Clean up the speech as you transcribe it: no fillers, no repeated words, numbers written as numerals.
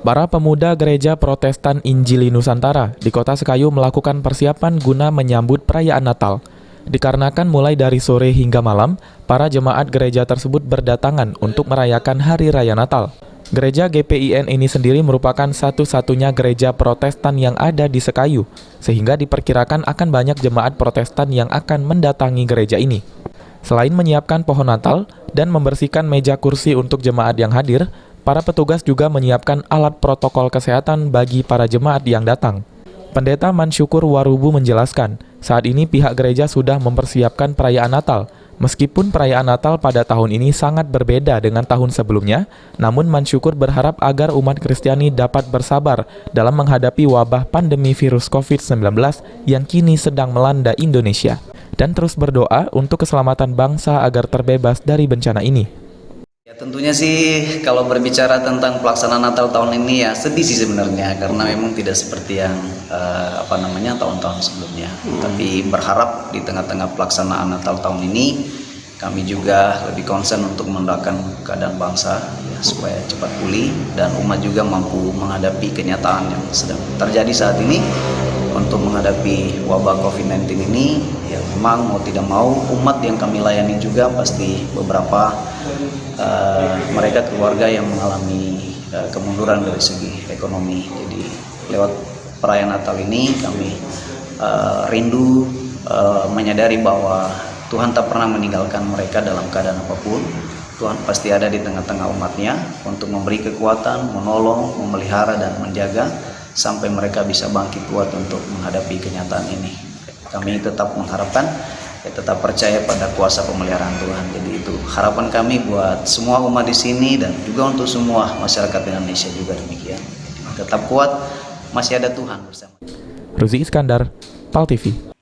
Para pemuda Gereja Protestan Injili Nusantara di Kota Sekayu melakukan persiapan guna menyambut perayaan Natal. Dikarenakan mulai dari sore hingga malam, para jemaat gereja tersebut berdatangan untuk merayakan Hari Raya Natal. Gereja GPIN ini sendiri merupakan satu-satunya gereja Protestan yang ada di Sekayu, sehingga diperkirakan akan banyak jemaat Protestan yang akan mendatangi gereja ini. Selain menyiapkan pohon Natal dan membersihkan meja kursi untuk jemaat yang hadir, para petugas juga menyiapkan alat protokol kesehatan bagi para jemaat yang datang. Pendeta Mansyukur Warubu menjelaskan, saat ini pihak gereja sudah mempersiapkan perayaan Natal. Meskipun perayaan Natal pada tahun ini sangat berbeda dengan tahun sebelumnya, namun Mansyukur berharap agar umat Kristiani dapat bersabar dalam menghadapi wabah pandemi virus COVID-19 yang kini sedang melanda Indonesia, dan terus berdoa untuk keselamatan bangsa agar terbebas dari bencana ini. Ya, tentunya sih kalau berbicara tentang pelaksanaan Natal tahun ini ya sedih sih sebenarnya, karena memang tidak seperti yang tahun-tahun sebelumnya. Tapi berharap di tengah-tengah pelaksanaan Natal tahun ini kami juga lebih concern untuk mendoakan keadaan bangsa ya, supaya cepat pulih dan umat juga mampu menghadapi kenyataan yang sedang terjadi saat ini. Untuk menghadapi wabah COVID-19 ini, ya memang mau tidak mau umat yang kami layani juga pasti beberapa mereka keluarga yang mengalami kemunduran dari segi ekonomi. Jadi lewat perayaan Natal ini kami rindu menyadari bahwa Tuhan tak pernah meninggalkan mereka dalam keadaan apapun. Tuhan pasti ada di tengah-tengah umatnya untuk memberi kekuatan, menolong, memelihara dan menjaga sampai mereka bisa bangkit kuat untuk menghadapi kenyataan ini. Kami tetap mengharapkan, tetap percaya pada kuasa pemeliharaan Tuhan. Jadi itu harapan kami buat semua umat di sini dan juga untuk semua masyarakat Indonesia juga demikian. Tetap kuat, masih ada Tuhan bersama. Ruzi Iskandar, PAL TV.